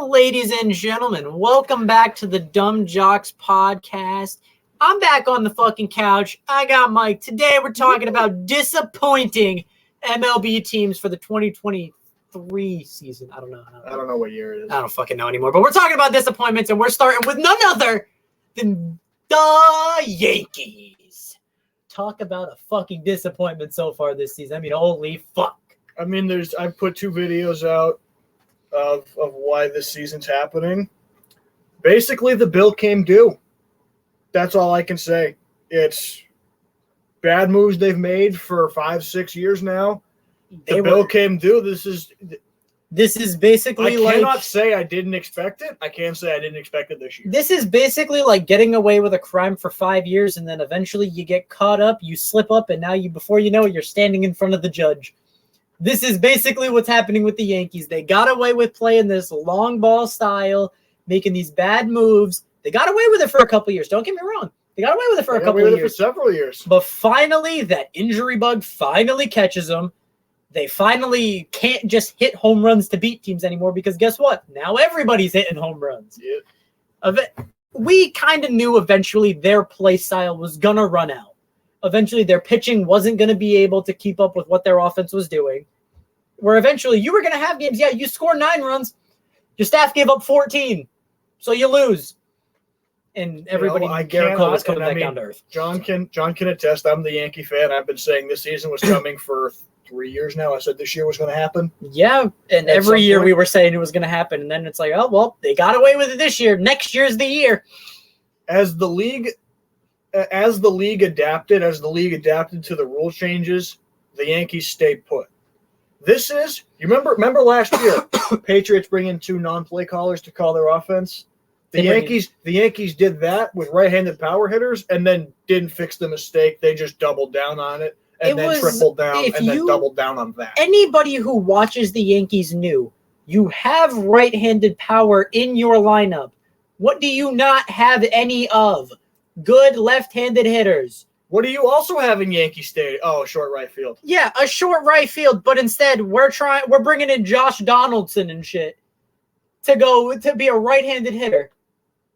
Ladies and gentlemen, welcome back to the Dumb Jocks podcast. I'm back on the fucking couch. I got Mike. Today we're talking about disappointing MLB teams for the 2023 season. I don't know what year it is. I don't fucking know anymore. But we're talking about disappointments, and we're starting with none other than the Yankees. Talk about a fucking disappointment so far this season. I mean, holy fuck. I mean, I've put 2 videos out of why this season's happening. Basically, the bill came due. That's all I can say. It's bad moves they've made for 5-6 years now. The bill came due. This is basically I cannot say I didn't expect it. I can't say I didn't expect it this year. This is basically like getting away with a crime for 5 years, and then eventually you get caught up, you slip up, and now before you know it, you're standing in front of the judge. This is basically what's happening with the Yankees. They got away with playing this long ball style, making these bad moves. They got away with it for a couple years. Don't get me wrong. They got away with it for a couple of years. For several years. But finally, that injury bug finally catches them. They finally can't just hit home runs to beat teams anymore because guess what? Now everybody's hitting home runs. Yeah. We kind of knew eventually their play style was going to run out. Eventually, their pitching wasn't going to be able to keep up with what their offense was doing. Where eventually you were going to have games, yeah, you score 9 runs, your staff gave up 14, so you lose. And everybody, Garrett Cole was coming back down to earth. John can attest. I'm the Yankee fan. I've been saying this season was coming for 3 years now. I said this year was going to happen. Yeah, and every year we were saying it was going to happen, and then it's like, oh, well, they got away with it this year. Next year's the year. As the league adapted to the rule changes, the Yankees stayed put. You remember last year, Patriots bring in 2 non-play callers to call their offense. The Yankees did that with right-handed power hitters and then didn't fix the mistake. They just doubled down on it and then tripled down and then doubled down on that. Anybody who watches the Yankees knew you have right-handed power in your lineup. What do you not have any of? Good left-handed hitters. What do you also have in Yankee Stadium? Oh, short right field. Yeah, a short right field, but instead we're bringing in Josh Donaldson and shit to be a right-handed hitter.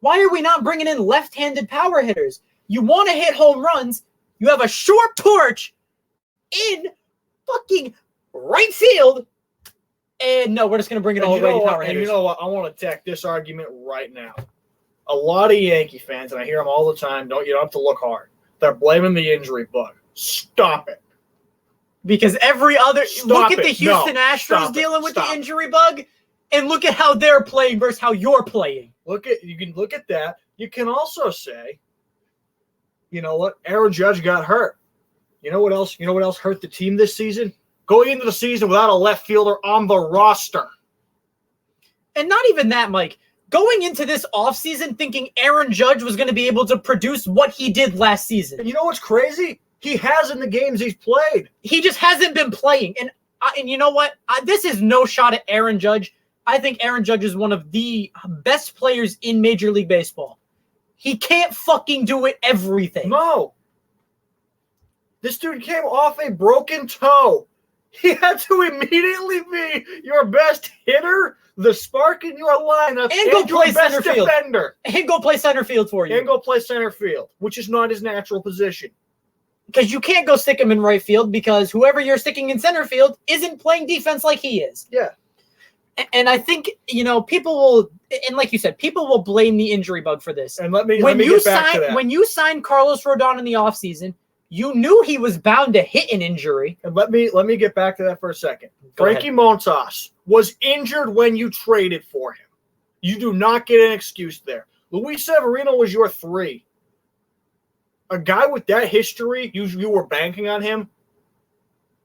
Why are we not bringing in left-handed power hitters? You want to hit home runs, you have a short torch in fucking right field, and no, we're just going to bring in all right power hitters. And you know what? I want to attack this argument right now. A lot of Yankee fans, and I hear them all the time, you don't have to look hard. They're blaming the injury bug. Stop it. Because look at the Houston Astros dealing with the injury bug, and look at how they're playing versus how you're playing. You can look at that. You can also say, you know what? Aaron Judge got hurt. You know what else? You know what else hurt the team this season? Going into the season without a left fielder on the roster. And not even that, Mike. Going into this offseason thinking Aaron Judge was going to be able to produce what he did last season. And you know what's crazy? He has in the games he's played. He just hasn't been playing. And you know what? This is no shot at Aaron Judge. I think Aaron Judge is one of the best players in Major League Baseball. He can't fucking do it everything. No. This dude came off a broken toe. He had to immediately be your best hitter, the spark in your lineup, and go play center field. Defender. And go play center field for you. And go play center field, which is not his natural position. Because you can't go stick him in right field because whoever you're sticking in center field isn't playing defense like he is. Yeah. And I think, people will, and like you said, people will blame the injury bug for this. And let me get back to that. When you signed Carlos Rodon in the offseason, you knew he was bound to hit an injury. And let me get back to that for a second. Frankie Montas was injured when you traded for him. You do not get an excuse there. Luis Severino was your 3. A guy with that history, you were banking on him.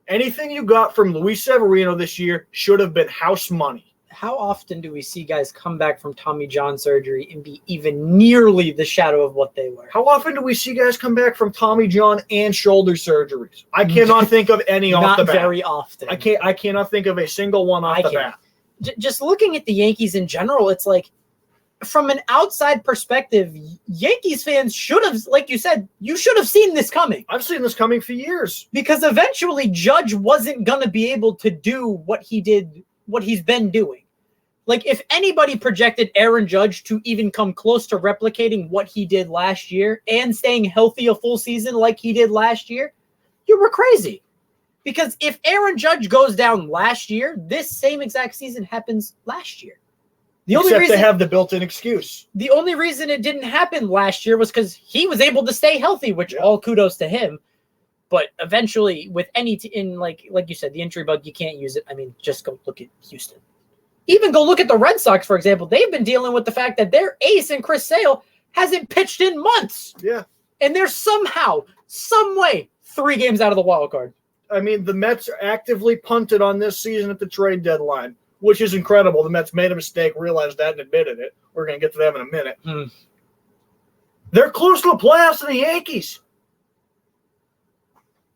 Anything you got from Luis Severino this year should have been house money. How often do we see guys come back from Tommy John surgery and be even nearly the shadow of what they were? How often do we see guys come back from Tommy John and shoulder surgeries? I cannot think of any off the bat. Not very often. I cannot think of a single one off the bat. Just looking at the Yankees in general, it's like, from an outside perspective, Yankees fans should have, like you said, you should have seen this coming. I've seen this coming for years. Because eventually Judge wasn't going to be able to do what he did, what he's been doing. Like, if anybody projected Aaron Judge to even come close to replicating what he did last year and staying healthy a full season like he did last year, you were crazy. Because if Aaron Judge goes down last year, this same exact season happens last year. Except they have the built-in excuse. The only reason it didn't happen last year was because he was able to stay healthy, which all kudos to him. But eventually, with any like you said, the injury bug, you can't use it. I mean, just go look at Houston. Even go look at the Red Sox, for example. They've been dealing with the fact that their ace and Chris Sale hasn't pitched in months. Yeah. And they're somehow, some way, 3 games out of the wild card. I mean, the Mets are actively punted on this season at the trade deadline, which is incredible. The Mets made a mistake, realized that, and admitted it. We're going to get to them in a minute. They're close to the playoffs than the Yankees.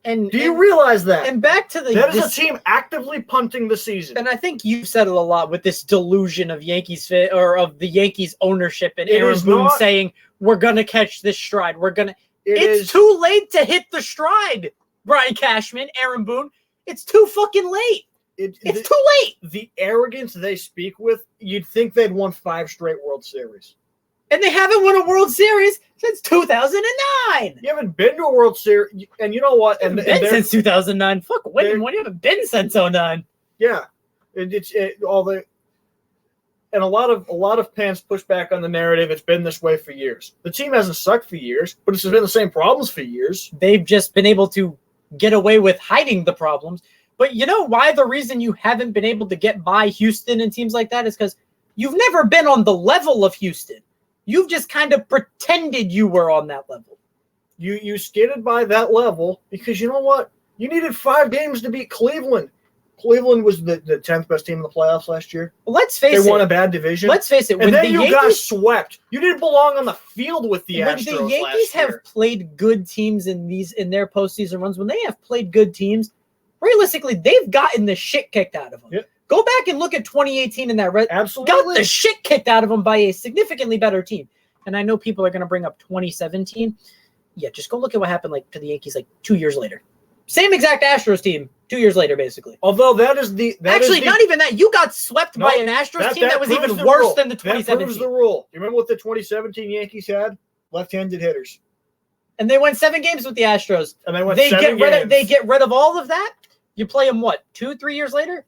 Do you realize that? And back to that is a team actively punting the season. And I think you've said it a lot with this delusion of Yankees of the Yankees ownership and Aaron Boone saying we're gonna catch this stride. It's too late to hit the stride. Brian Cashman, Aaron Boone. It's too fucking late. It's too late. The arrogance they speak with, you'd think they'd won 5 straight World Series. And they haven't won a World Series since 2009. You haven't been to a World Series, and you know what? And been since 2009. Fuck, when you haven't been since 2009. Yeah, and a lot of fans push back on the narrative. It's been this way for years. The team hasn't sucked for years, but it's been the same problems for years. They've just been able to get away with hiding the problems. But you know why the reason you haven't been able to get by Houston and teams like that is because you've never been on the level of Houston. You've just kind of pretended you were on that level. You skated by that level because you know what? You needed 5 games to beat Cleveland. Cleveland was the 10th best team in the playoffs last year. Well, let's face it. They won a bad division. Let's face it. And then you got swept. You didn't belong on the field with the Astros last year. When the Yankees have played good teams in their postseason runs, when they have played good teams, realistically, they've gotten the shit kicked out of them. Yep. Go back and look at 2018 in that absolutely got the shit kicked out of them by a significantly better team. And I know people are going to bring up 2017. Yeah, just go look at what happened to the Yankees 2 years later. Same exact Astros team 2 years later, basically. Although not even that. You got swept by an Astros team that was even worse than the 2017. That proves the rule. You remember what the 2017 Yankees had? Left-handed hitters. And they went 7 games with the Astros. And they went 7 games. They get rid of all of that. You play them, 2-3 years later?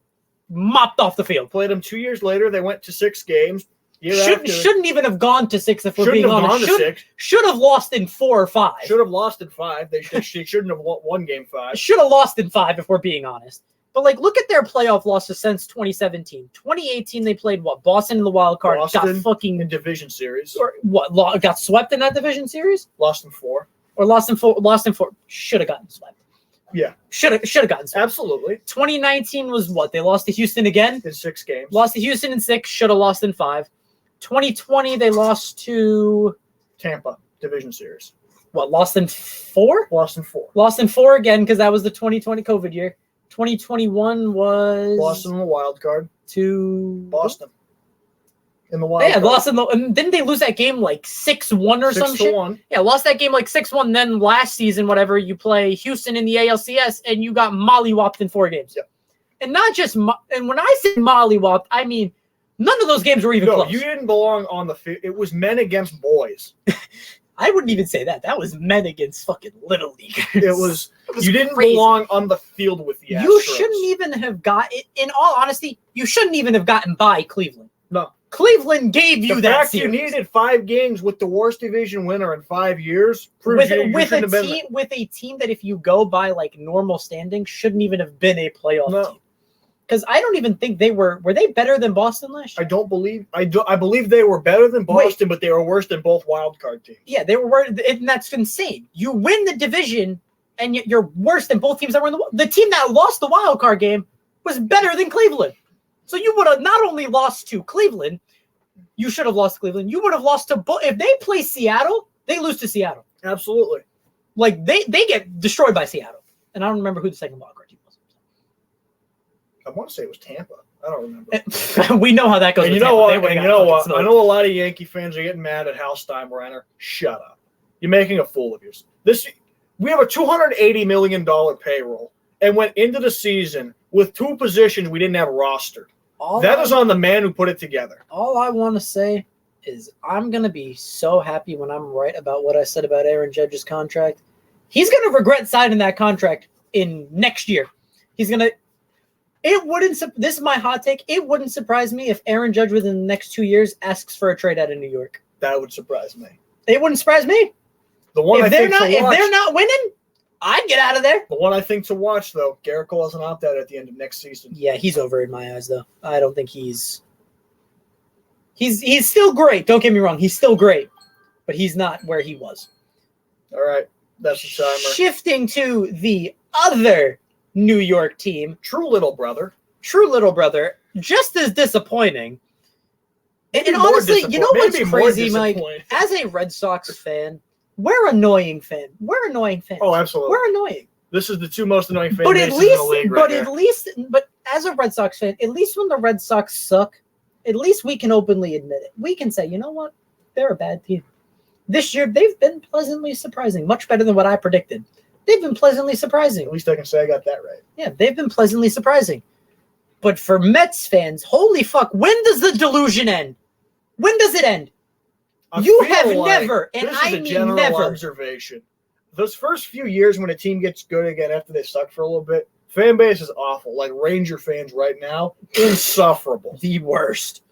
Mopped off the field. Played them 2 years later. They went to 6 games. Shouldn't even have gone to 6 if we're being honest. Should have lost in 4 or 5. Should have lost in 5. They shouldn't have won game 5. Should have lost in 5 if we're being honest. But look at their playoff losses since 2017. 2018 they played Boston in the wild card. Boston got fucking in division series. Or got swept in that division series? Lost in 4. Or lost in 4. Should have gotten swept. Yeah. Should have gotten swept. Absolutely. 2019 was They lost to Houston again? In 6 games. Lost to Houston in 6. Should have lost in 5. 2020 they lost to Tampa division series. Lost in 4? Lost in 4. Lost in 4 again because that was the 2020 COVID year. 2021 was lost in the wild card to Boston. In the wild card. Lost in and didn't they lose that game 6-1 or some shit? 6-1. Yeah, lost that game 6-1. Then last season, whatever, you play Houston in the ALCS and you got mollywopped in 4 games. Yep. And not just and when I say mollywopped, I mean none of those games were even close. You didn't belong on the field. It was men against boys. I wouldn't even say that. That was men against fucking little leaguers. It was you didn't belong on the field with the Astros. You shouldn't even have in all honesty, you shouldn't even have gotten by Cleveland. No. Cleveland gave you that series. You needed 5 games with the worst division winner in 5 years. With a team that if you go by normal standing shouldn't even have been a playoff team. Because I don't even think they were they better than Boston last year? I believe they were better than Boston, but they were worse than both wild card teams. Yeah, they were, and that's insane. You win the division, and you're worse than both teams that were in the team that lost the wild card game was better than Cleveland. So you would have not only lost to Cleveland, you should have lost to Cleveland. You would have lost to if they play Seattle, they lose to Seattle. Absolutely. They get destroyed by Seattle, and I don't remember who the second wild card team was. I want to say it was Tampa. I don't remember. We know how that goes. And you know what? I know a lot of Yankee fans are getting mad at Hal Steinbrenner. Shut up. You're making a fool of yourself. We have a $280 million payroll and went into the season with 2 positions we didn't have rostered. That is on the man who put it together. All I want to say is I'm going to be so happy when I'm right about what I said about Aaron Judge's contract. He's going to regret signing that contract in next year. He's going to – this is my hot take. It wouldn't surprise me if Aaron Judge within the next 2 years asks for a trade out of New York. That would surprise me. It wouldn't surprise me. If they're not winning, I'd get out of there. The one I think to watch, though, Garrett Cole has an opt-out at the end of next season. Yeah, he's over in my eyes, though. I don't think he's still great. Don't get me wrong. He's still great, but he's not where he was. All right. That's the timer. Shifting to the other New York team. True little brother. Just as disappointing. And honestly, you know what's crazy, Mike? As a Red Sox fan, we're annoying fans. Oh, absolutely. We're annoying. This is the two most annoying fan bases in the league right now. But as a Red Sox fan, at least when the Red Sox suck, at least we can openly admit it. We can say, you know what? They're a bad team. This year, they've been pleasantly surprising. Much better than what I predicted. They've been pleasantly surprising. At least I can say I got that right. Yeah, they've been pleasantly surprising. But for Mets fans, holy fuck, when does the delusion end? When does it end? You have never, and I mean never. Observation. Those first few years when a team gets good again after they suck for a little bit, fan base is awful. Like Ranger fans right now, insufferable. The worst.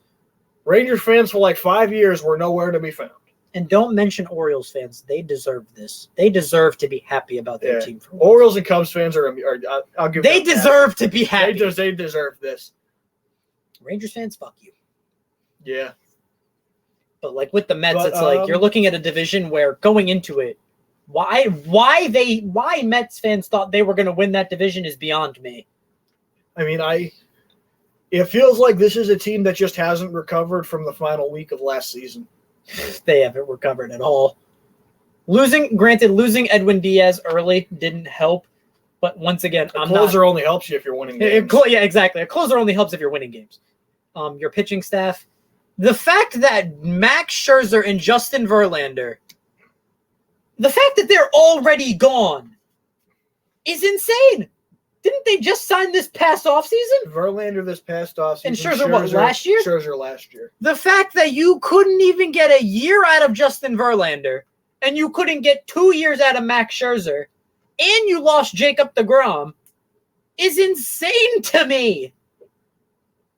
Ranger fans for like 5 years were nowhere to be found. And don't mention Orioles fans. They deserve this. They deserve to be happy about their team. For Orioles and Cubs fans are I'll give they deserve to be happy. They deserve this. Rangers fans, fuck you. Yeah. But like with the Mets, it's like you're looking at a division where going into it, why Mets fans thought they were going to win that division is beyond me. I mean, it feels like this is a team that just hasn't recovered from the final week of last season. They haven't recovered at all. Losing Edwin Diaz early didn't help, but once again, a closer only helps you if you're winning games. Yeah, exactly. A closer only helps if you're winning games. Your pitching staff. The fact that Max Scherzer and Justin Verlander, the fact that they're already gone is insane. Didn't they just sign this past offseason? Verlander this past offseason. And Scherzer what, last year? Scherzer last year. The fact that you couldn't even get a year out of Justin Verlander and you couldn't get 2 years out of Max Scherzer and you lost Jacob deGrom is insane to me.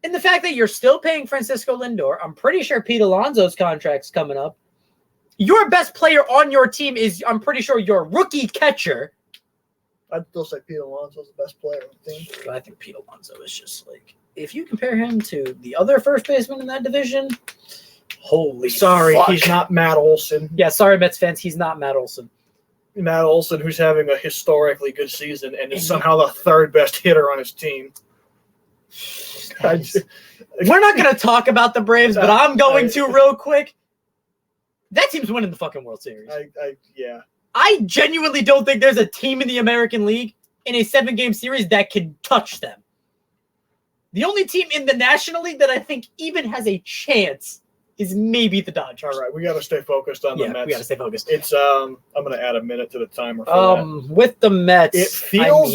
And the fact that you're still paying Francisco Lindor, I'm pretty sure Pete Alonso's contract's coming up. Your best player on your team is, I'm pretty sure, your rookie catcher. I'd still say Pete Alonso's the best player on the team. I think Pete Alonso is just like, if you compare him to the other first baseman in that division, holy fuck. He's not Matt Olson. Yeah, sorry, Mets fans, he's not Matt Olson. Matt Olson, who's having a historically good season and is somehow the third best hitter on his team. We're not going to talk about the Braves, but I'm going to real quick. That team's winning the fucking World Series. Yeah. I genuinely don't think there's a team in the American League in a 7-game series that can touch them. The only team in the National League that I think even has a chance is maybe the Dodgers. All right, we got to stay focused on the Mets. We got to stay focused. It's I'm going to add a minute to the timer for that. With the Mets, it feels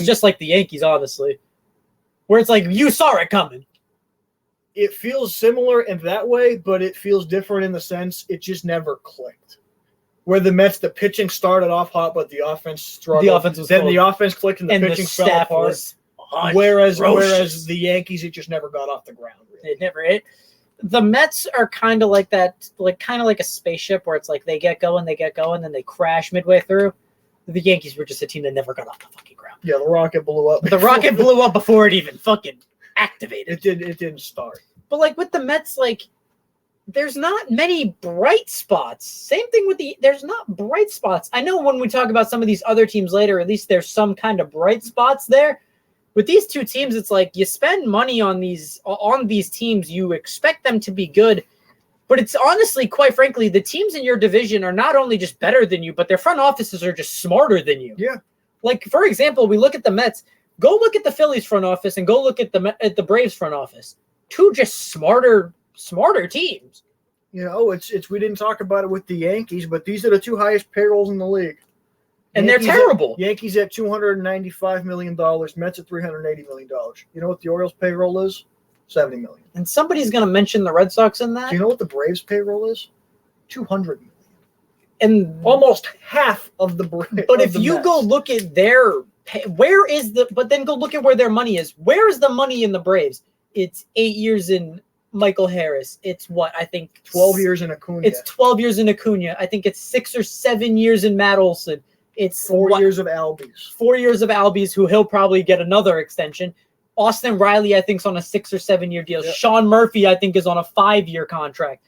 just like the Yankees, honestly, where it's like you saw it coming. It feels similar in that way, but it feels different in the sense it just never clicked. Where the Mets, the pitching started off hot, but the offense struggled. The offense was the offense clicked and the pitching fell apart. Whereas the Yankees, it just never got off the ground. Really. The Mets are kind of like that, kind of like a spaceship where it's like they get going, then they crash midway through. The Yankees were just a team that never got off the fucking ground. Yeah, the rocket blew up. The rocket blew up before it even fucking activated. It didn't start. But like with the Mets, there's not many bright spots. Same thing with there's not bright spots. I know when we talk about some of these other teams later, at least there's some kind of bright spots there. With these two teams, it's like you spend money on these teams, you expect them to be good, but it's honestly, quite frankly, the teams in your division are not only just better than you, but their front offices are just smarter than you. Yeah. Like, for example, we look at the Mets. Go look at the Phillies front office and go look at the Braves front office. Two just smarter teams. You know, it's we didn't talk about it with the Yankees, but these are the two highest payrolls in the league. And they're terrible. Yankees at $295 million, Mets at $380 million. You know what the Orioles' payroll is? $70 million. And somebody's going to mention the Red Sox in that. Do you know what the Braves payroll is? $200 million. And almost half of the Braves. But if you go look at their but then go look at where their money is. Where is the money in the Braves? It's 8 years in Michael Harris. It's what I think 12 years in Acuna. It's 12 years in Acuna. I think it's 6 or 7 years in Matt Olson. It's 4 years of Albies. 4 years of Albies, who he'll probably get another extension. Austin Riley, I think, is on a 6 or 7 year deal. Yep. Sean Murphy, I think, is on a 5-year contract.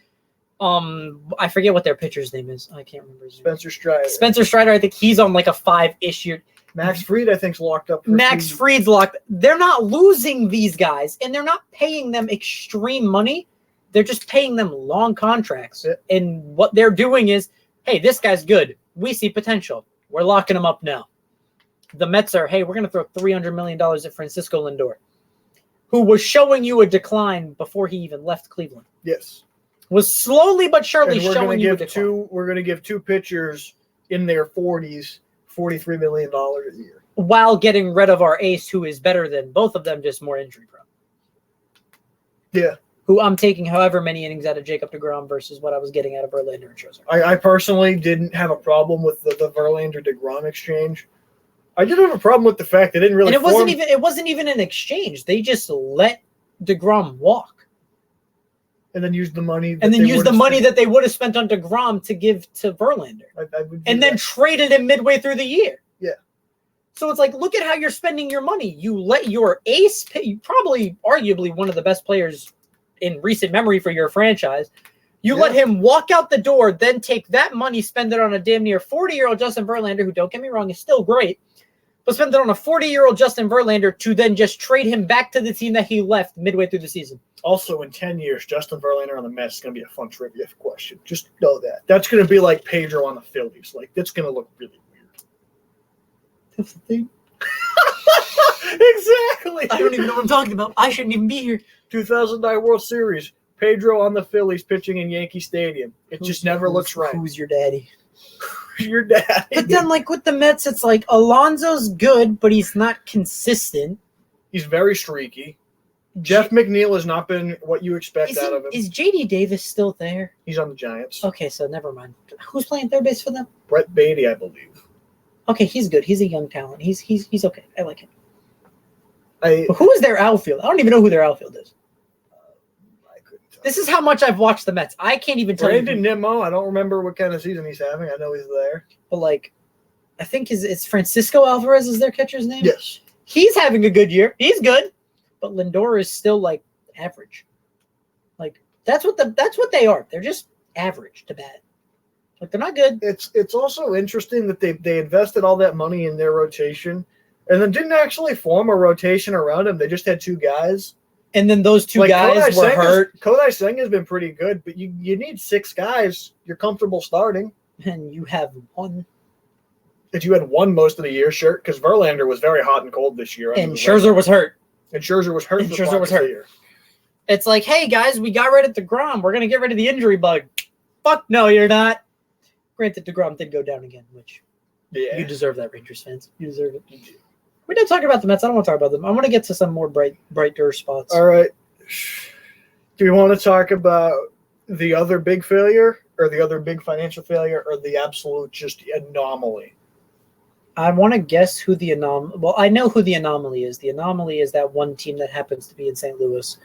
I forget what their pitcher's name is. I can't remember his name. Spencer Strider. Spencer Strider, I think he's on like a 5-ish year. Max Fried, I think, is locked up. Max Fried's locked. They're not losing these guys, and they're not paying them extreme money. They're just paying them long contracts. Yeah. And what they're doing is, hey, this guy's good. We see potential. We're locking him up now. The Mets are, hey, we're going to throw $300 million at Francisco Lindor, who was showing you a decline before he even left Cleveland. Yes. Was slowly but surely showing you a decline. We're going to give two pitchers in their 40s $43 million a year. While getting rid of our ace, who is better than both of them, just more injury prone. Yeah. Who I'm taking however many innings out of Jacob deGrom versus what I was getting out of Verlander and Scherzer. I personally didn't have a problem with the Verlander-DeGrom exchange. I did have a problem with the fact they didn't really. And it wasn't even an exchange. They just let DeGrom walk, and then used the money. That they would have spent on DeGrom to give to Verlander, then traded him midway through the year. Yeah. So it's like, look at how you're spending your money. You let your ace, probably arguably one of the best players in recent memory for your franchise. You let him walk out the door, then take that money, spend it on a damn near 40-year-old Justin Verlander, who, don't get me wrong, is still great, but spend it on a 40-year-old Justin Verlander to then just trade him back to the team that he left midway through the season. Also, in 10 years, Justin Verlander on the Mets is going to be a fun trivia question. Just know that. That's going to be like Pedro on the Phillies. Like, that's going to look really weird. That's the thing. Exactly. I don't even know what I'm talking about. I shouldn't even be here. 2009 World Series. Pedro on the Phillies pitching in Yankee Stadium. It just never looks right. Who's your daddy? Your daddy. But then, like, with the Mets, it's like Alonso's good, but he's not consistent. He's very streaky. Jeff McNeil has not been what you expect out of him. Is J.D. Davis still there? He's on the Giants. Okay, so never mind. Who's playing third base for them? Brett Beatty, I believe. Okay, he's good. He's a young talent. He's okay. I like him. But who is their outfield? I don't even know who their outfield is. I couldn't tell. This is how much I've watched the Mets. I can't even tell Brandon Nimmo, I don't remember what kind of season he's having. I know he's there. But, like, I think it's Francisco Alvarez is their catcher's name? Yes. He's having a good year. He's good. But Lindor is still, like, average. Like, that's what they are. They're just average to bad. Like, they're not good. It's also interesting that they invested all that money in their rotation and then didn't actually form a rotation around him. They just had two guys. And then those two guys were hurt. Kodai Senga has been pretty good, but you need 6 guys you're comfortable starting. And you have one. If you had one most of the year, sure, because Verlander was very hot and cold this year. And Scherzer was hurt. And Scherzer was hurt. It's like, hey, guys, we got rid of DeGrom. We're going to get rid of the injury bug. Fuck no, you're not. Granted, DeGrom did go down again, which you deserve that, Rangers fans. You deserve it. We're not talking about the Mets. I don't want to talk about them. I want to get to some more brighter spots. All right. Do you want to talk about the other big failure or the other big financial failure or the absolute just anomaly? I want to guess who the anomaly. Well, I know who the anomaly is. The anomaly is that one team that happens to be in St. Louis.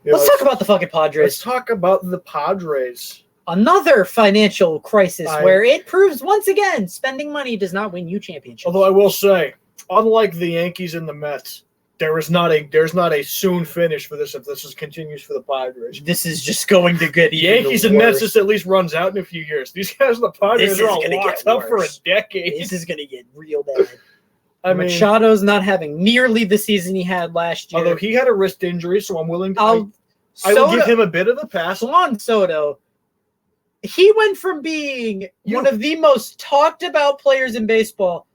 Let's talk about the fucking Padres. Let's talk about the Padres. Another financial crisis where it proves once again spending money does not win you championships. Although I will say, unlike the Yankees and the Mets, there's not a soon finish for this if this continues for the Padres. This is just going to get the Yankees and Mets. This at least runs out in a few years. These guys, the Padres, are all locked up for a decade. This is going to get real bad. Machado's not having nearly the season he had last year. Although he had a wrist injury, so I'm willing to. I will give him a bit of a pass. Juan Soto. He went from being one of the most talked about players in baseball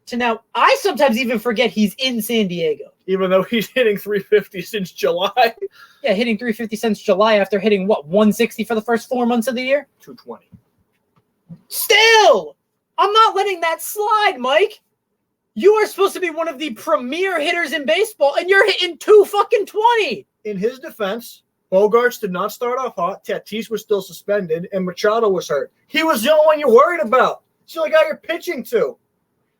to now I sometimes even forget he's in San Diego. Even though he's hitting 350 since July. Yeah, hitting 350 since July after hitting, 160 for the first 4 months of the year? 220. Still! I'm not letting that slide, Mike. You are supposed to be one of the premier hitters in baseball, and you're hitting 220. in his defense, Bogarts did not start off hot. Tatis was still suspended, and Machado was hurt. He was the only one you're worried about. It's the only guy you're pitching to.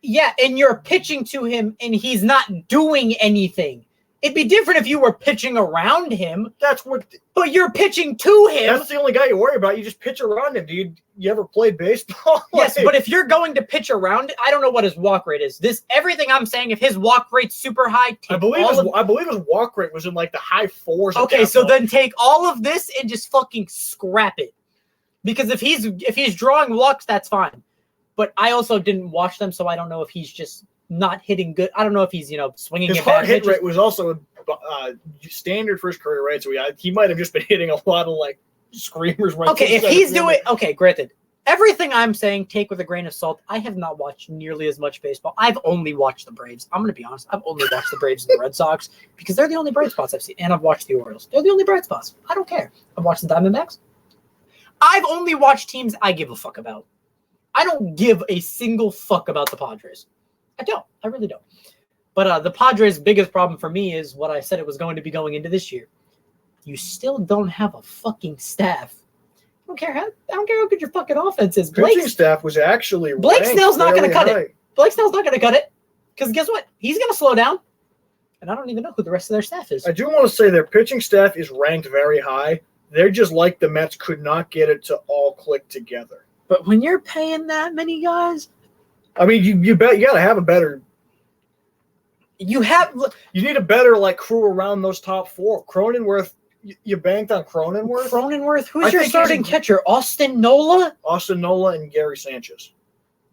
Yeah, and you're pitching to him, and he's not doing anything. It'd be different if you were pitching around him. But you're pitching to him. That's the only guy you worry about. You just pitch around him. Do you ever play baseball? Yes, but if you're going to pitch around, I don't know what his walk rate is. Everything I'm saying, if his walk rate's super high, I believe his walk rate was in like the high 4s. Okay, so then take all of this and just fucking scrap it. Because if he's drawing walks, that's fine. But I also didn't watch them, so I don't know if he's just not hitting good. I don't know if he's, swinging. His hard hit rate was also standard for his career, right? So he might have just been hitting a lot of like screamers. Okay, if he's doing granted, everything I'm saying, take with a grain of salt. I have not watched nearly as much baseball. I've only watched the Braves. I'm going to be honest. I've only watched the Braves and the Red Sox because they're the only bright spots I've seen. And I've watched the Orioles. They're the only bright spots. I don't care. I've watched the Diamondbacks. I've only watched teams I give a fuck about. I don't give a single fuck about the Padres. I don't. I really don't. But the Padres' biggest problem for me is what I said it was going to be going into this year. You still don't have a fucking staff. I don't care how good your fucking offense is. Pitching staff was actually Blake Snell's not going to cut it. Blake Snell's not going to cut it because guess what? He's going to slow down. And I don't even know who the rest of their staff is. I do want to say their pitching staff is ranked very high. They're just like the Mets could not get it to all click together. But when you're paying that many guys, I mean, you bet you got to have a better. You need a better like crew around those top 4. Cronenworth, you banked on Cronenworth. Cronenworth, who's your starting catcher? Austin Nola. Austin Nola and Gary Sanchez,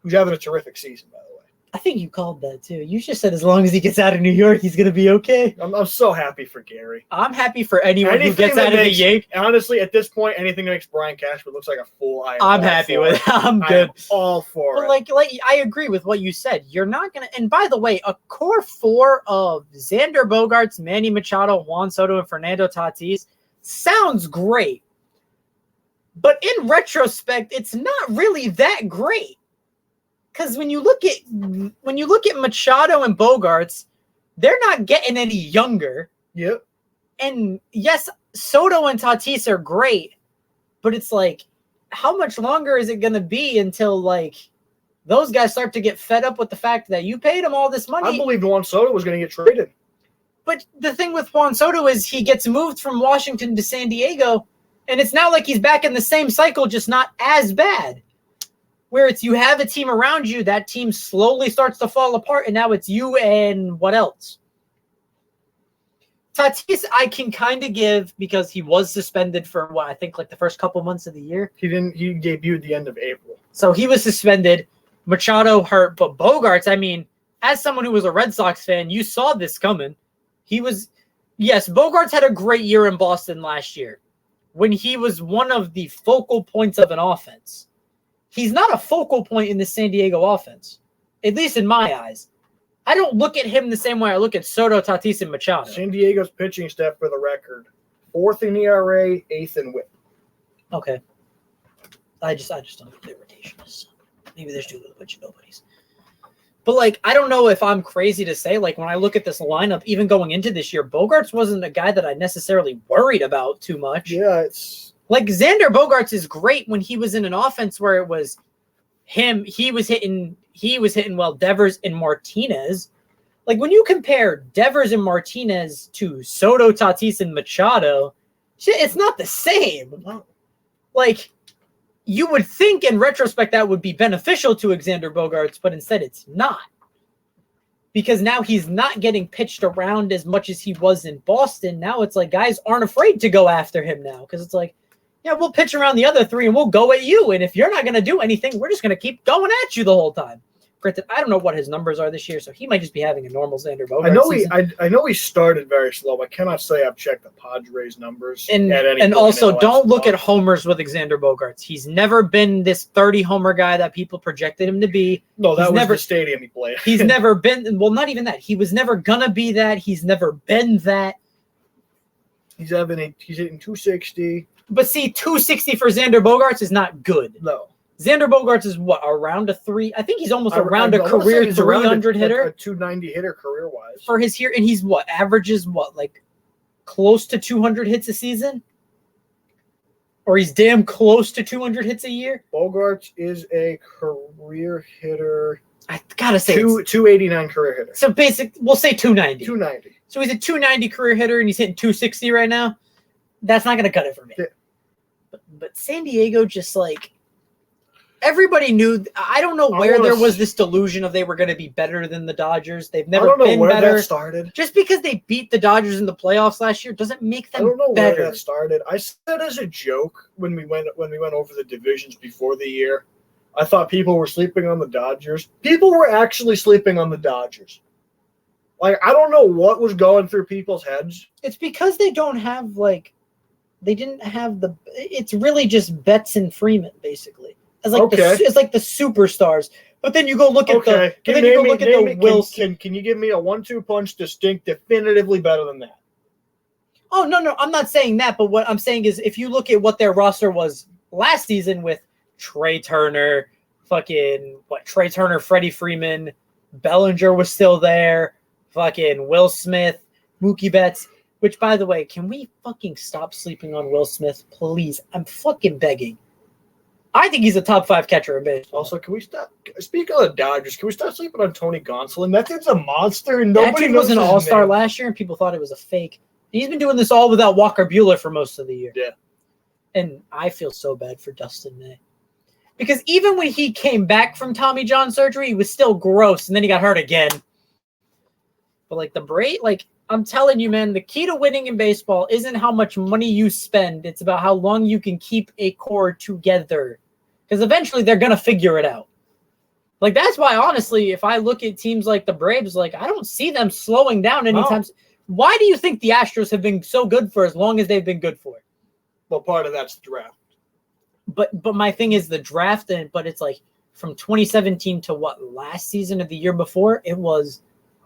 who's having a terrific season, by the way. I think you called that too. You just said as long as he gets out of New York, he's gonna be okay. I'm so happy for Gary. I'm happy for anyone who gets out of the Yankees. Honestly, at this point, anything that makes Brian Cashman looks like a fool. I'm happy with it. I'm good. All for it. Like I agree with what you said. You're not gonna. And by the way, a core 4 of Xander Bogaerts, Manny Machado, Juan Soto, and Fernando Tatis sounds great. But in retrospect, it's not really that great. Because when you look at Machado and Bogaerts, they're not getting any younger. Yep. And yes, Soto and Tatis are great, but it's like, how much longer is it going to be until like those guys start to get fed up with the fact that you paid them all this money? I believed Juan Soto was going to get traded. But the thing with Juan Soto is he gets moved from Washington to San Diego, and it's not like he's back in the same cycle, just not as bad. Where it's you have a team around you, that team slowly starts to fall apart, and now it's you and what else? Tatis, I can kind of give because he was suspended for I think like the first couple months of the year. He debuted the end of April. So he was suspended. Machado hurt, but Bogaerts, I mean, as someone who was a Red Sox fan, you saw this coming. Bogaerts had a great year in Boston last year when he was one of the focal points of an offense. He's not a focal point in the San Diego offense, at least in my eyes. I don't look at him the same way I look at Soto, Tatis, and Machado. San Diego's pitching staff, for the record, 4th in ERA, 8th in WHIP. Okay. I just don't know if they're rotationist. Maybe there's a bunch of nobodies. But, like, I don't know if I'm crazy to say, like, when I look at this lineup, even going into this year, Bogaerts wasn't a guy that I necessarily worried about too much. Yeah, it's... Like, Xander Bogaerts is great when he was in an offense where it was him. He was hitting well, Devers and Martinez. Like, when you compare Devers and Martinez to Soto, Tatis, and Machado, it's not the same. Like, you would think in retrospect that would be beneficial to Xander Bogaerts, but instead it's not. Because now he's not getting pitched around as much as he was in Boston. Now it's like guys aren't afraid to go after him now because it's like, yeah, we'll pitch around the other 3 and we'll go at you. And if you're not going to do anything, we're just going to keep going at you the whole time. Granted, I don't know what his numbers are this year, so he might just be having a normal Xander Bogaerts. I know he started very slow. I cannot say I've checked the Padres numbers. And also, don't look at homers with Xander Bogaerts. He's never been this 30-homer guy that people projected him to be. No, that was the stadium he played. He's never been – well, not even that. He was never going to be that. He's never been that. He's hitting 260. But see, 260 for Xander Bogaerts is not good. No. Xander Bogaerts is what, around a 3? I think he's almost around a career 300 hitter. A 290 hitter career-wise. For his here, and he's what, averages what, like close to 200 hits a season, or he's damn close to 200 hits a year. Bogaerts is a career hitter. I gotta say, 289 career hitter. So we'll say 290. 290. So he's a 290 career hitter, and he's hitting 260 right now. That's not gonna cut it for me. Yeah. But San Diego just like. Everybody knew. I don't know where there was this delusion of they were going to be better than the Dodgers. They've never been better. I don't know where that started. Just because they beat the Dodgers in the playoffs last year doesn't make them better. I don't know where that started. I said as a joke when we went over the divisions before the year, I thought people were sleeping on the Dodgers. People were actually sleeping on the Dodgers. Like, I don't know what was going through people's heads. It's because they don't have they didn't have it's really just Betts and Freeman basically. It's like the superstars. But then you go look at the Wilson. Can you give me a 1-2 punch distinct definitively better than that? Oh, no, I'm not saying that, but what I'm saying is if you look at what their roster was last season with Trey Turner, Freddie Freeman, Bellinger was still there, fucking Will Smith, Mookie Betts, which, by the way, can we fucking stop sleeping on Will Smith, please? I'm fucking begging. I think he's a top 5 catcher in baseball. Also, can we stop? Speaking of the Dodgers, can we stop sleeping on Tony Gonsolin? That dude's a monster, and nobody knows. He was an all-star last year, and people thought it was a fake. He's been doing this all without Walker Buehler for most of the year. Yeah, and I feel so bad for Dustin May because even when he came back from Tommy John surgery, he was still gross, and then he got hurt again. But I'm telling you, man, the key to winning in baseball isn't how much money you spend. It's about how long you can keep a core together. Because eventually they're going to figure it out. That's why, honestly, if I look at teams like the Braves, I don't see them slowing down anytime. No. Why do you think the Astros have been so good for as long as they've been good for? Well, part of that's the draft. But my thing is the draft, but it's from 2017 to last season of the year before, it was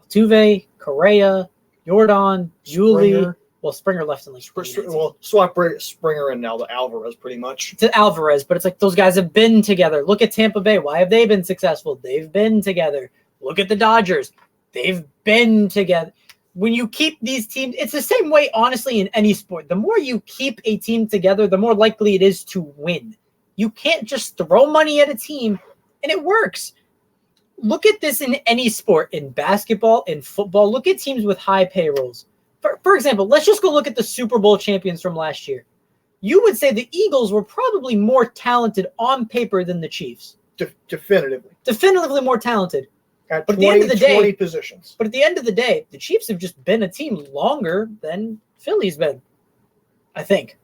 Altuve, Correa, Jordan, Julie. Springer left in swap Springer and now the Alvarez pretty much. To Alvarez, but it's those guys have been together. Look at Tampa Bay. Why have they been successful? They've been together. Look at the Dodgers. They've been together. When you keep these teams, it's the same way, honestly, in any sport. The more you keep a team together, the more likely it is to win. You can't just throw money at a team and it works. Look at this in any sport, in basketball, in football. Look at teams with high payrolls. For example, let's just go look at the Super Bowl champions from last year. You would say the Eagles were probably more talented on paper than the Chiefs. Definitively more talented. At 20 positions. But at the end of the day, the Chiefs have just been a team longer than Philly's been, I think.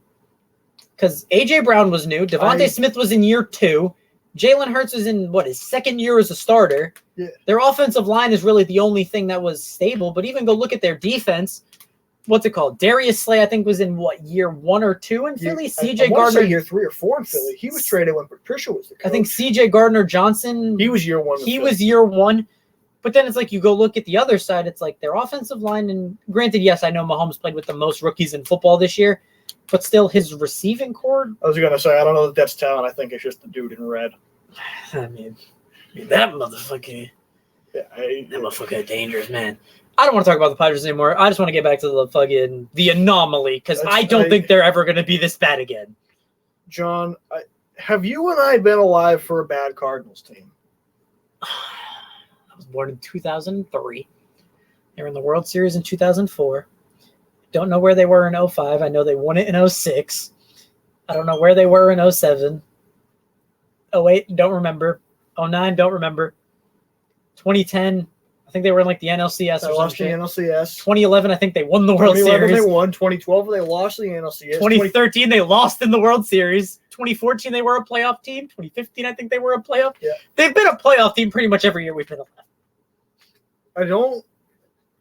Because A.J. Brown was new. Devontae Smith was in year 2. Jalen Hurts is in, his second year as a starter. Yeah. Their offensive line is really the only thing that was stable. But even go look at their defense. What's it called? Darius Slay, I think, was in, year 1 or 2 in Philly? C.J. Gardner. Year 3 or 4 in Philly. He was traded when Patricia was the coach. I think C.J. Gardner-Johnson. He was year 1. He was year 1. But then it's you go look at the other side. It's their offensive line. And granted, yes, I know Mahomes played with the most rookies in football this year. But still, his receiving core. I was going to say, I don't know that that's talent. I think it's just the dude in red. I mean that motherfucker. Yeah, that motherfucker dangerous, man. I don't want to talk about the Padres anymore. I just want to get back to the anomaly because I don't think they're ever going to be this bad again. John, have you and I been alive for a bad Cardinals team? I was born in 2003. They were in the World Series in 2004. Don't know where they were in 05. I know they won it in 06. I don't know where they were in 07. 08, don't remember. 09, don't remember. 2010, I think they were in the NLCS or something. They lost the NLCS. 2011, I think they won the World Series. 2011 they won. 2012 they lost the NLCS. 2013 they lost in the World Series. 2014 they were a playoff team. 2015 I think they were a playoff. Yeah. They've been a playoff team pretty much every year we've been alive. I don't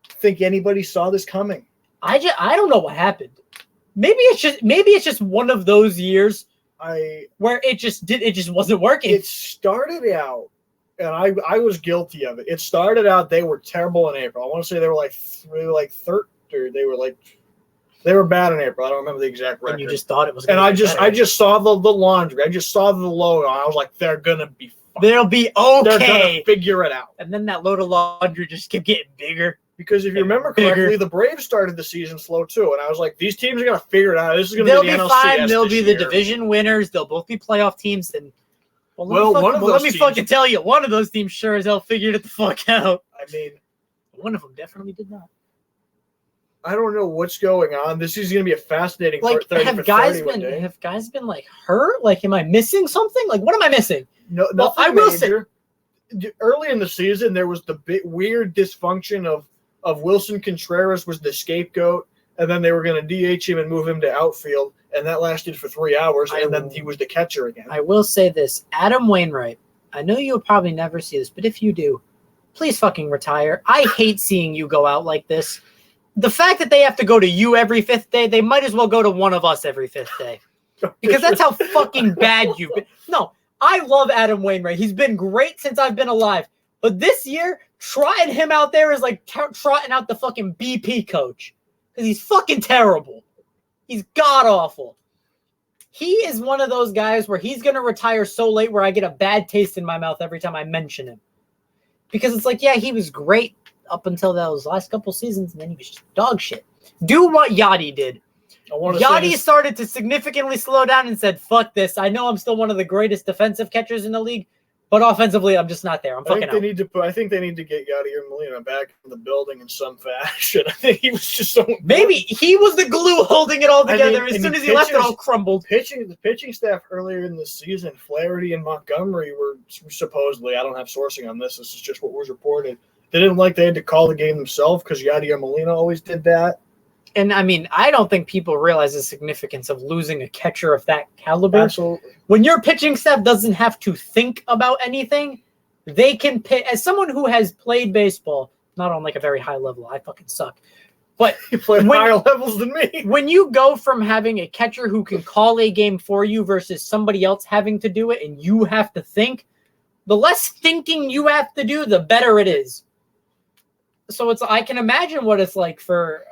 think anybody saw this coming. I don't know what happened. Maybe it's just one of those years where it just wasn't working. It started out, and I was guilty of it. It started out they were terrible in April. I want to say they were third, or they were bad in April. I don't remember the exact record. And you just thought it was. And I just saw the laundry. I just saw the logo. And I was like, they're gonna be fine. They'll be okay. They're gonna figure it out. And then that load of laundry just kept getting bigger Because if you remember correctly, the Braves started the season slow too, and I was like, these teams are going to figure it out. This is going to be the NLCS fine. They'll be the year. division winners. They'll both be playoff teams. And let me fucking tell you, one of those teams sure as hell figured it the fuck out. I mean, one of them definitely did not. I don't know what's going on. This is going to be a fascinating. Like, have guys been like hurt? Like, am I missing something? Like, what am I missing? No, nothing. I will say, early in the season, there was the weird dysfunction of Wilson Contreras was the scapegoat, and then they were going to DH him and move him to outfield, and that lasted for 3 hours, and then he was the catcher again. I will say this, Adam Wainwright. I know you'll probably never see this, but if you do, please fucking retire. I hate seeing you go out like this. The fact that they have to go to you every 5th day, they might as well go to one of us every 5th day. Because that's how fucking bad you've been. No, I love Adam Wainwright. He's been great since I've been alive. But this year, trotting him out there is like trotting out the fucking BP coach. Because he's fucking terrible. He's god-awful. He is one of those guys where he's going to retire so late where I get a bad taste in my mouth every time I mention him. Because it's like, yeah, he was great up until those last couple seasons, and then he was just dog shit. Do what Yachty did. Yachty started to significantly slow down and said, fuck this. I know I'm still one of the greatest defensive catchers in the league, but offensively, I'm just not there. I think they need to get Yadier Molina back in the building in some fashion. I think he was just so maybe he was the glue holding it all together. As soon as he left, it all crumbled. The pitching staff earlier in the season, Flaherty and Montgomery were supposedly, I don't have sourcing on this. This is just what was reported. They didn't like they had to call the game themselves because Yadier Molina always did that. And, I mean, I don't think people realize the significance of losing a catcher of that caliber. Absolutely. When your pitching staff doesn't have to think about anything, they can pitch. As someone who has played baseball, not on like a very high level, I fucking suck. But you play higher levels than me. When you go from having a catcher who can call a game for you versus somebody else having to do it and you have to think, the less thinking you have to do, the better it is. So I can imagine what it's like for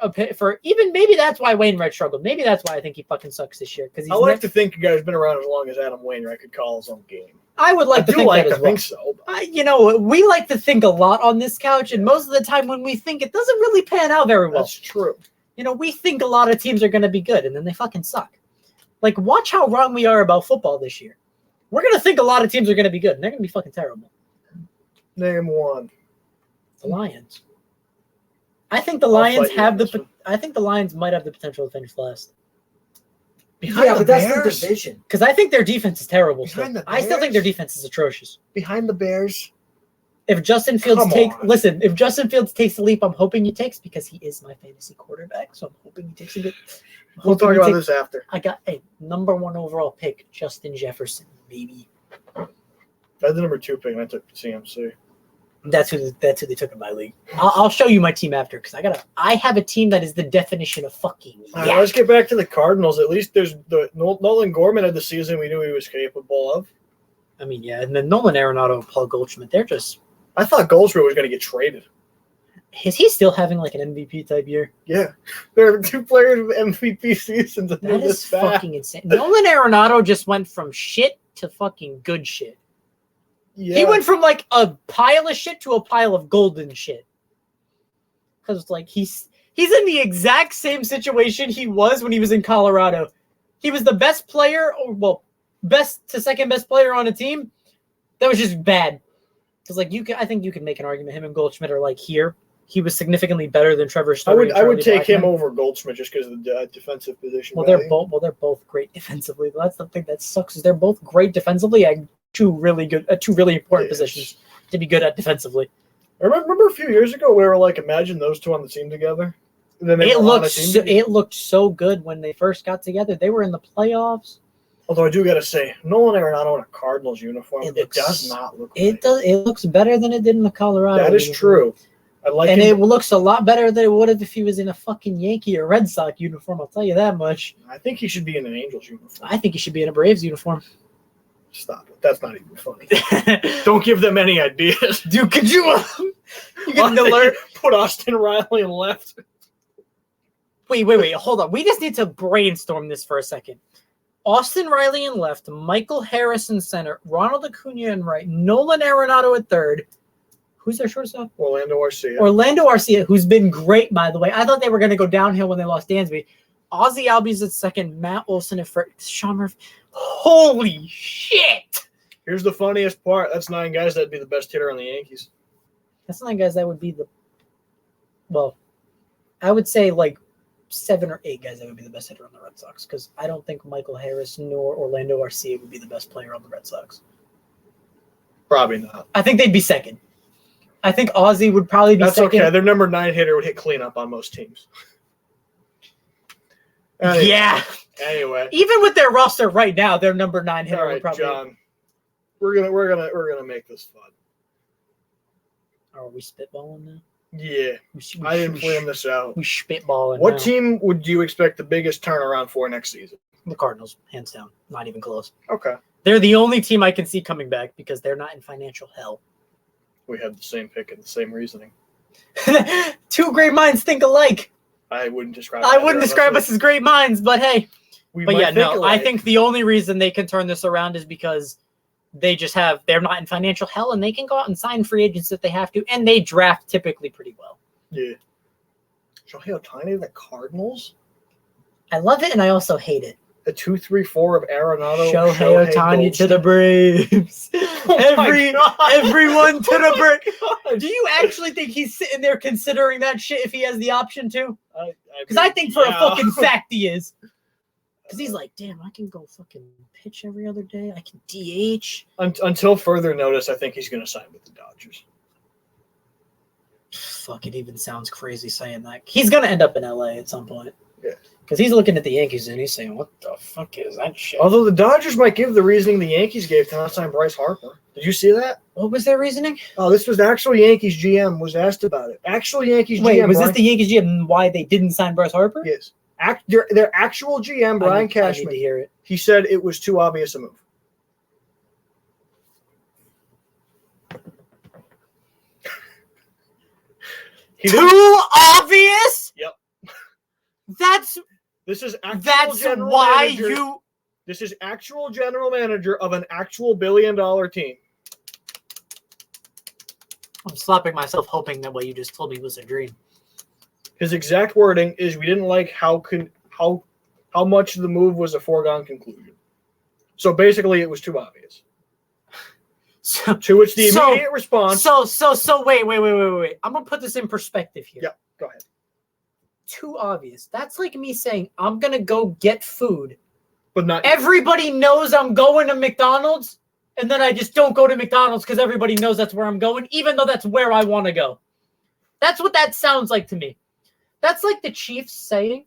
even maybe that's why Wainwright struggled. Maybe that's why I think he fucking sucks this year. Because I like to think a guy's been around as long as Adam Wainwright could call his own game. I would like to think that as well. I think so. We like to think a lot on this couch, and most of the time when we think, it doesn't really pan out very well. That's true. We think a lot of teams are going to be good, and then they fucking suck. Like, watch how wrong we are about football this year. We're going to think a lot of teams are going to be good, and they're going to be fucking terrible. Name one. The Lions. I think the Lions I think the Lions might have the potential to finish last. But that's the division. Because I think their defense is terrible. I still think their defense is atrocious. Behind the Bears. If Justin Fields if Justin Fields takes the leap, I'm hoping he takes because he is my fantasy quarterback. So I'm hoping he takes it. We'll talk about this after. I got a number 1 overall pick, Justin Jefferson, baby. That's the number 2 pick, and I took CMC. That's who they took in my league. I'll show you my team after because I have a team that is the definition of fucking. All right, let's get back to the Cardinals. At least there's Nolan Gorman had the season we knew he was capable of. I mean, yeah, and then Nolan Arenado and Paul Goldschmidt. They're just. I thought Goldschmidt was going to get traded. Is he still having like an MVP type year? Yeah, there are 2 players with MVP seasons. That is fucking insane. Nolan Arenado just went from shit to fucking good shit. Yeah. He went from like a pile of shit to a pile of golden shit. Because like he's in the exact same situation he was when he was in Colorado. He was the best player, best to second best player on a team. That was just bad. Because like I think you can make an argument. Him and Goldschmidt are like here. He was significantly better than Trevor Story. I would take him over Goldschmidt just because of the defensive position. They're both great defensively. That's the thing that sucks is they're both great defensively. Two really important positions to be good at defensively. I remember a few years ago we were like, imagine those 2 on the team together. And then it looked so good when they first got together. They were in the playoffs. Although I do gotta say, Nolan Arenado in a Cardinals uniform, it does not look. It looks better than it did in the Colorado. That is true. It looks a lot better than it would have if he was in a fucking Yankee or Red Sox uniform. I'll tell you that much. I think he should be in an Angels uniform. I think he should be in a Braves uniform. Stop it. That's not even funny. Don't give them any ideas. Dude, could you get an alert? Put Austin Riley in left. Wait. Hold on. We just need to brainstorm this for a second. Austin Riley in left, Michael Harris in center, Ronald Acuna in right, Nolan Arenado at third. Who's their shortstop? Orlando Arcia. Orlando Arcia, who's been great, by the way. I thought they were going to go downhill when they lost Dansby. Ozzie Albies at second, Matt Olson at first, Sean Murphy. Holy shit! Here's the funniest part. That's 9 guys that'd be the best hitter on the Yankees. That's 9 guys that would be well, I would say like 7 or 8 guys that would be the best hitter on the Red Sox, because I don't think Michael Harris nor Orlando Arcia would be the best player on the Red Sox. Probably not. I think they'd be second. I think Ozzie would probably be second. That's okay. Their number 9 hitter would hit cleanup on most teams. Anyway, yeah. Anyway, even with their roster right now, their number 9 hitter all right, would probably. John, we're gonna make this fun. Are we spitballing now? Yeah, I didn't plan this out. We spitballing. What now. team would you expect the biggest turnaround for next season? The Cardinals, hands down, not even close. Okay, they're the only team I can see coming back because they're not in financial hell. We had the same pick and the same reasoning. 2 great minds think alike. I wouldn't describe. us as great minds, but hey. But yeah, no. Alike. I think the only reason they can turn this around is because they're not in financial hell, and they can go out and sign free agents if they have to, and they draft typically pretty well. Yeah. Shohei Ohtani, the Cardinals. I love it, and I also hate it. The 2-3-4 of Arenado. Shohei Ohtani to the Braves. Everyone to the Braves. Do you actually think he's sitting there considering that shit if he has the option to? Because I think for a fucking fact he is. Because he's like, damn, I can go fucking pitch every other day. I can DH. Until further notice, I think he's going to sign with the Dodgers. Fuck, it even sounds crazy saying that. He's going to end up in LA at some point. Yeah. Because he's looking at the Yankees and he's saying, what the fuck is that shit? Although the Dodgers might give the reasoning the Yankees gave to not sign Bryce Harper. Did you see that? What was their reasoning? Oh, this was the actual Yankees GM was asked about it. Actual Yankees Wait, GM. was this the Yankees GM why they didn't sign Bryce Harper? Yes. Their actual GM, Brian Cashman, I need to hear it. He said it was too obvious a move. Too obvious? Yep. That's why manager. you. This is actual general manager of an actual billion-dollar team. I'm slapping myself, hoping that what you just told me was a dream. His exact wording is, "We didn't like how much the move was a foregone conclusion." So basically, it was too obvious. To which the immediate response. So wait. I'm gonna put this in perspective here. Yep. Go ahead. Too obvious. That's like me saying I'm gonna go get food, but not everybody knows I'm going to McDonald's, and then I just don't go to McDonald's because everybody knows that's where I'm going, even though that's where I want to go. That's what that sounds like to me. That's like the Chiefs saying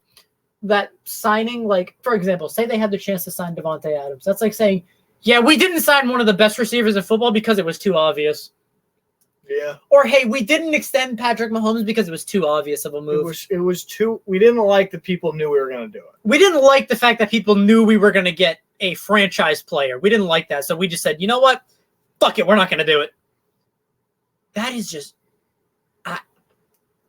that signing, like, for example, say they had the chance to sign Devontae Adams. That's like saying, yeah, we didn't sign one of the best receivers in football because it was too obvious. Yeah. Or, hey, we didn't extend Patrick Mahomes because it was too obvious of a move. It was too – we didn't like that people knew we were going to do it. We didn't like the fact that people knew we were going to get a franchise player. We didn't like that. So we just said, you know what? Fuck it. We're not going to do it. That is just –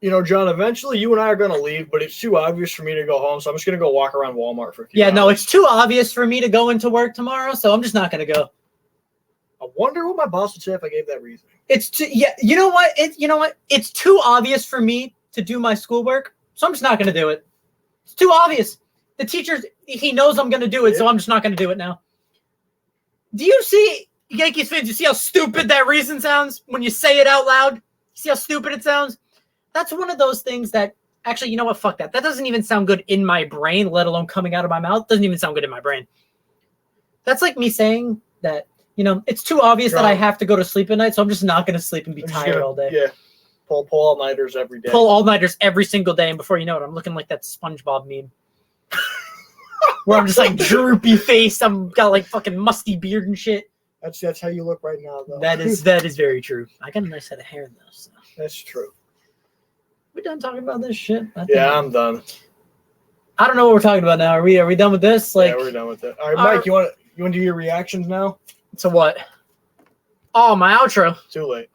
You know, John, eventually you and I are going to leave, but it's too obvious for me to go home, so I'm just going to go walk around Walmart for a few hours. No, it's too obvious for me to go into work tomorrow, so I'm just not going to go. I wonder what my boss would say if I gave that reason. You know what? It's too obvious for me to do my schoolwork, so I'm just not going to do it. It's too obvious. The teacher, he knows I'm going to do it, so I'm just not going to do it now. Do you see, Yankees fans, you see how stupid that reason sounds when you say it out loud? You see how stupid it sounds? That's one of those things that, actually, you know what? Fuck that. That doesn't even sound good in my brain, let alone coming out of my mouth. Doesn't even sound good in my brain. That's like me saying that, it's too obvious that I have to go to sleep at night, so I'm just not going to sleep and be tired all day. Yeah. Pull all-nighters every day. Pull all-nighters every single day, and before you know it, I'm looking like that SpongeBob meme. Where I'm just like droopy face. I'm got like fucking musty beard and shit. That's how you look right now, though. That is very true. I got a nice head of hair, though. So. That's true. We done talking about this shit? I'm done. I don't know what we're talking about now. Are we done with this? Yeah, we're done with it. All right, Mike, you want to do your reactions now? To what? Oh, my outro. Too late.